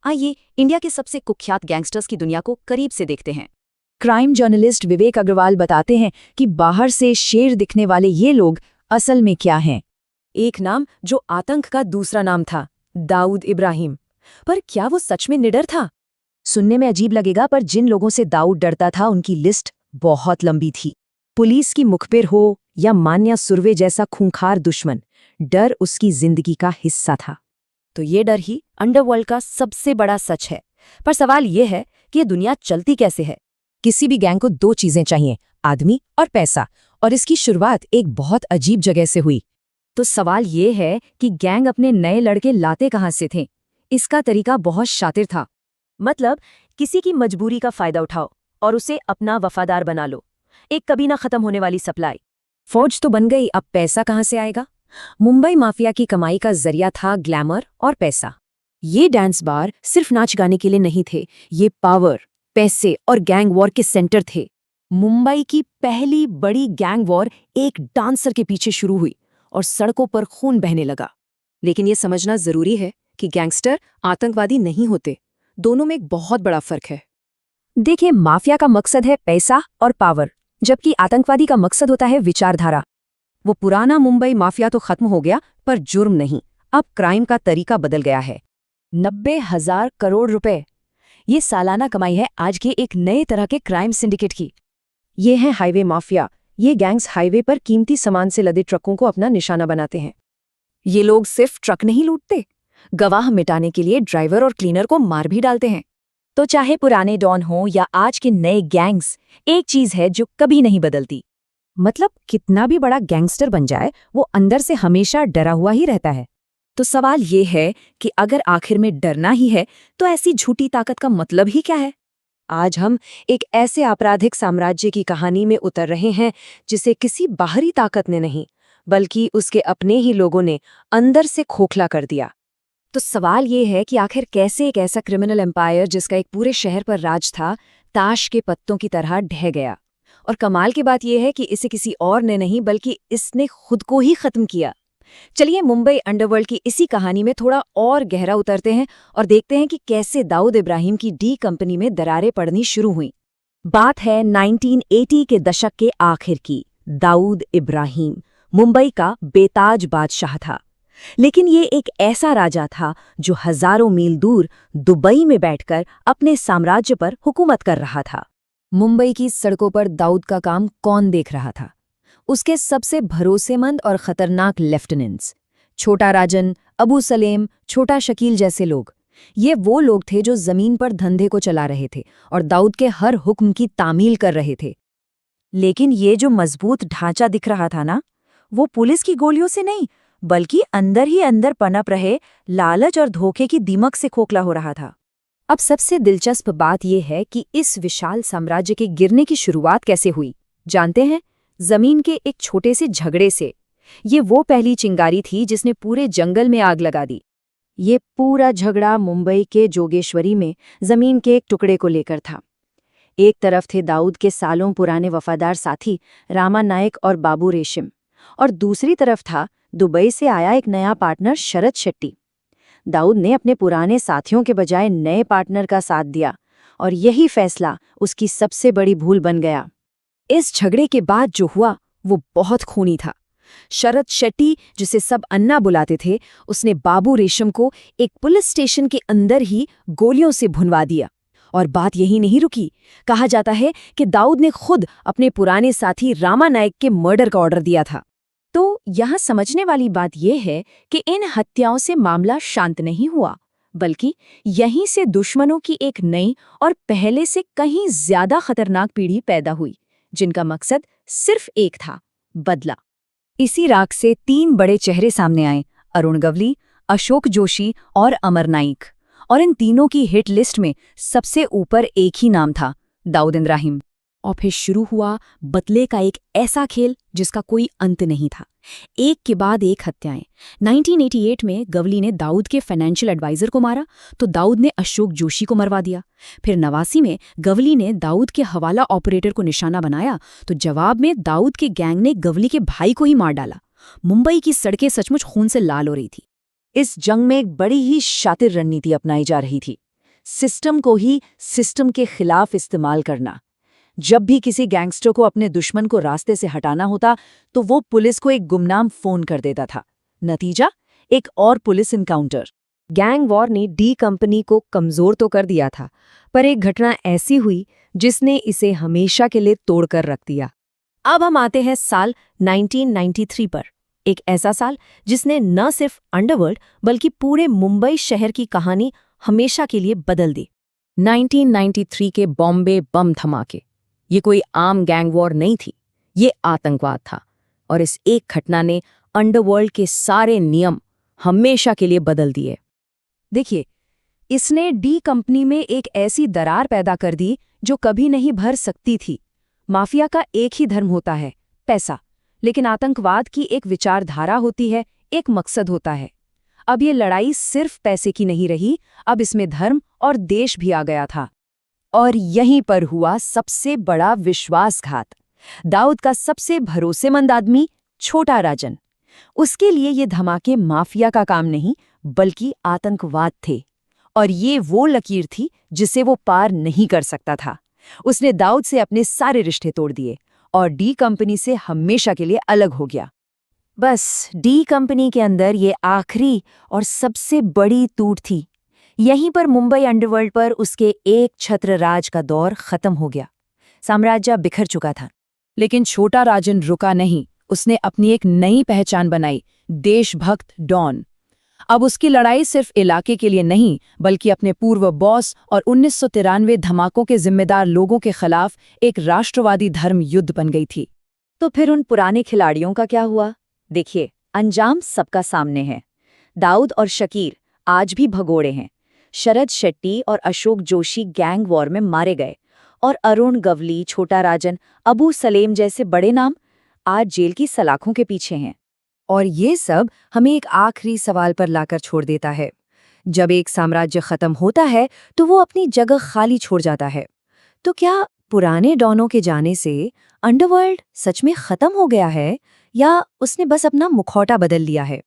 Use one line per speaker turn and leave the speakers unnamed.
आइए इंडिया के सबसे कुख्यात गैंगस्टर्स की दुनिया को करीब से देखते हैं।
क्राइम जर्नलिस्ट विवेक अग्रवाल बताते हैं कि बाहर से शेर दिखने वाले ये लोग असल में क्या हैं।
एक नाम जो आतंक का दूसरा नाम था, दाऊद इब्राहिम। पर क्या वो सच में निडर था?
सुनने में अजीब लगेगा, पर जिन लोगों से दाऊद डरता था उनकी लिस्ट बहुत लंबी थी। पुलिस की मुखबिर हो या मान्या सुरवे जैसा खूंखार दुश्मन, डर उसकी जिंदगी का हिस्सा था।
तो ये डर ही अंडरवर्ल्ड का सबसे बड़ा सच है। पर सवाल ये है कि ये दुनिया चलती कैसे है?
किसी भी गैंग को दो चीजें चाहिए, आदमी और पैसा, और इसकी शुरुआत एक बहुत अजीब जगह से हुई।
तो सवाल ये है कि गैंग अपने नए लड़के लाते कहाँ से थे? इसका तरीका बहुत शातिर था। मतलब किसी की मजबूरी का फायदा उठाओ और उसे अपना वफादार बना लो। एक कभी ना खत्म होने वाली सप्लाई।
फौज तो बन गई, अब पैसा कहाँ से आएगा? मुंबई माफिया की कमाई का जरिया था ग्लैमर और पैसा।
ये डांस बार सिर्फ नाच गाने के लिए नहीं थे, ये पावर, पैसे और गैंग वॉर के सेंटर थे। मुंबई की पहली बड़ी गैंग वॉर एक डांसर के पीछे शुरू हुई और सड़कों पर खून बहने लगा।
लेकिन ये समझना जरूरी है कि गैंगस्टर आतंकवादी नहीं होते। दोनों में एक बहुत बड़ा फर्क है।
देखिए, माफिया का मकसद है पैसा और पावर, जबकि आतंकवादी का मकसद होता है विचारधारा।
वो पुराना मुंबई माफिया तो खत्म हो गया, पर जुर्म नहीं। अब क्राइम का तरीका बदल गया है।
90,000 करोड़ रुपए, ये सालाना कमाई है आज के एक नए तरह के क्राइम सिंडिकेट की।
ये है हाईवे माफिया। ये गैंग्स हाईवे पर कीमती सामान से लदे ट्रकों को अपना निशाना बनाते हैं।
ये लोग सिर्फ ट्रक नहीं लूटते, गवाह मिटाने के लिए ड्राइवर और क्लीनर को मार भी डालते हैं।
तो चाहे पुराने डॉन हो या आज के नए गैंग्स, एक चीज है जो कभी नहीं बदलती। मतलब कितना भी बड़ा गैंगस्टर बन जाए, वो अंदर से हमेशा डरा हुआ ही रहता है।
तो सवाल ये है कि अगर आखिर में डरना ही है, तो ऐसी झूठी ताकत का मतलब ही क्या है?
आज हम एक ऐसे आपराधिक साम्राज्य की कहानी में उतर रहे हैं जिसे किसी बाहरी ताकत ने नहीं, बल्कि उसके अपने ही लोगों ने अंदर से खोखला कर दिया।
तो सवाल ये है कि आखिर कैसे एक ऐसा क्रिमिनल एम्पायर जिसका एक पूरे शहर पर राज था, ताश के पत्तों की तरह ढह गया। और कमाल की बात यह है कि इसे किसी और ने नहीं, बल्कि इसने खुद को ही खत्म किया। चलिए मुंबई अंडरवर्ल्ड की इसी कहानी में थोड़ा और गहरा उतरते हैं और देखते हैं कि कैसे दाऊद इब्राहिम की डी कंपनी में दरारें पड़नी शुरू हुई।
बात है 1980 के दशक के आखिर की। दाऊद इब्राहिम मुंबई का बेताज बादशाह था, लेकिन ये एक ऐसा राजा था जो हजारों मील दूर दुबई में बैठकर अपने साम्राज्य पर हुकूमत कर रहा था।
मुंबई की सड़कों पर दाऊद का काम कौन देख रहा था? उसके सबसे भरोसेमंद और खतरनाक लेफ्टिनेंट्स, छोटा राजन, अबू सलेम, छोटा शकील जैसे लोग। ये वो लोग थे जो जमीन पर धंधे को चला रहे थे और दाऊद के हर हुक्म की तामील कर रहे थे।
लेकिन ये जो मजबूत ढांचा दिख रहा था ना, वो पुलिस की गोलियों से नहीं, बल्कि अंदर ही अंदर पनप रहे लालच और धोखे की दीमक से खोखला हो रहा था।
अब सबसे दिलचस्प बात यह है कि इस विशाल साम्राज्य के गिरने की शुरुआत कैसे हुई। जानते हैं? जमीन के एक छोटे से झगड़े से। ये वो पहली चिंगारी थी जिसने पूरे जंगल में आग लगा दी।
ये पूरा झगड़ा मुंबई के जोगेश्वरी में जमीन के एक टुकड़े को लेकर था। एक तरफ थे दाऊद के सालों पुराने वफादार साथी रामा नायक और बाबू रेशम, और दूसरी तरफ था दुबई से आया एक नया पार्टनर शरद शेट्टी। दाऊद ने अपने पुराने साथियों के बजाय नए पार्टनर का साथ दिया, और यही फैसला उसकी सबसे बड़ी भूल बन गया।
इस झगड़े के बाद जो हुआ वो बहुत खूनी था। शरद शेट्टी, जिसे सब अन्ना बुलाते थे, उसने बाबू रेशम को एक पुलिस स्टेशन के अंदर ही गोलियों से भुनवा दिया। और बात यही नहीं रुकी। कहा जाता है कि दाऊद ने खुद अपने पुराने साथी रामा नायक के मर्डर का ऑर्डर दिया था।
तो यहाँ समझने वाली बात यह है कि इन हत्याओं से मामला शांत नहीं हुआ, बल्कि यहीं से दुश्मनों की एक नई और पहले से कहीं ज्यादा खतरनाक पीढ़ी पैदा हुई, जिनका मकसद सिर्फ एक था, बदला।
इसी राग से 3 बड़े चेहरे सामने आए, अरुण गवली, अशोक जोशी और अमर नाइक। और इन तीनों की हिट लिस्ट में सबसे ऊपर एक ही नाम था, दाऊद इब्राहिम। और फिर शुरू हुआ बदले का एक ऐसा खेल जिसका कोई अंत नहीं था। एक के बाद एक हत्याएं। 1988 में गवली ने दाऊद के फाइनेंशियल एडवाइजर को मारा, तो दाऊद ने अशोक जोशी को मरवा दिया। फिर 89 में गवली ने दाऊद के हवाला ऑपरेटर को निशाना बनाया, तो जवाब में दाऊद के गैंग ने गवली के भाई को ही मार डाला। मुंबई की सड़कें सचमुच खून से लाल हो रही थी।
इस जंग में एक बड़ी ही शातिर रणनीति अपनाई जा रही थी।
सिस्टम को ही सिस्टम के खिलाफ इस्तेमाल करना। जब भी किसी गैंगस्टर को अपने दुश्मन को रास्ते से हटाना होता तो वो पुलिस को एक गुमनाम फोन कर देता था। नतीजा, एक और पुलिस इनकाउंटर।
गैंग वॉर ने डी कंपनी को कमजोर तो कर दिया था, पर एक घटना ऐसी हुई जिसने इसे हमेशा के लिए तोड़कर रख दिया। अब हम आते हैं साल 1993 पर, एक ऐसा साल जिसने न सिर्फ अंडरवर्ल्ड बल्कि पूरे मुंबई शहर की कहानी हमेशा के लिए बदल दी।
1993 के बॉम्बे बम धमाके। ये कोई आम गैंग वॉर नहीं थी, ये आतंकवाद था, और इस एक घटना ने अंडरवर्ल्ड के सारे नियम हमेशा के लिए बदल दिए।
देखिए, इसने डी कंपनी में एक ऐसी दरार पैदा कर दी जो कभी नहीं भर सकती थी। माफिया का एक ही धर्म होता है, पैसा, लेकिन आतंकवाद की एक विचारधारा होती है, एक मकसद होता है। अब ये लड़ाई सिर्फ पैसे की नहीं रही, अब इसमें धर्म और देश भी आ गया था। और यहीं पर हुआ सबसे बड़ा विश्वासघात। दाऊद का सबसे भरोसेमंद आदमी छोटा राजन, उसके लिए ये धमाके माफिया का काम नहीं बल्कि आतंकवाद थे, और ये वो लकीर थी जिसे वो पार नहीं कर सकता था। उसने दाऊद से अपने सारे रिश्ते तोड़ दिए और डी कंपनी से हमेशा के लिए अलग हो गया। बस डी कंपनी के अंदर ये आखिरी और सबसे बड़ी टूट थी। यहीं पर मुंबई अंडरवर्ल्ड पर उसके एक छत्र राज का दौर खत्म हो गया। साम्राज्य बिखर चुका था।
लेकिन छोटा राजन रुका नहीं, उसने अपनी एक नई पहचान बनाई, देशभक्त डॉन। अब उसकी लड़ाई सिर्फ इलाके के लिए नहीं बल्कि अपने पूर्व बॉस और 1993 धमाकों के जिम्मेदार लोगों के खिलाफ एक राष्ट्रवादी धर्म युद्ध बन गई थी।
तो फिर उन पुराने खिलाड़ियों का क्या हुआ? देखिए, अंजाम सबका सामने है। दाऊद और शकीर आज भी भगोड़े हैं। शरद शेट्टी और अशोक जोशी गैंग वॉर में मारे गए, और अरुण गवली, छोटा राजन, अबू सलेम जैसे बड़े नाम आज जेल की सलाखों के पीछे हैं।
और ये सब हमें एक आखिरी सवाल पर लाकर छोड़ देता है। जब एक साम्राज्य खत्म होता है तो वो अपनी जगह खाली छोड़ जाता है। तो क्या पुराने डॉनों के जाने से अंडरवर्ल्ड सच में खत्म हो गया है, या उसने बस अपना मुखौटा बदल लिया है?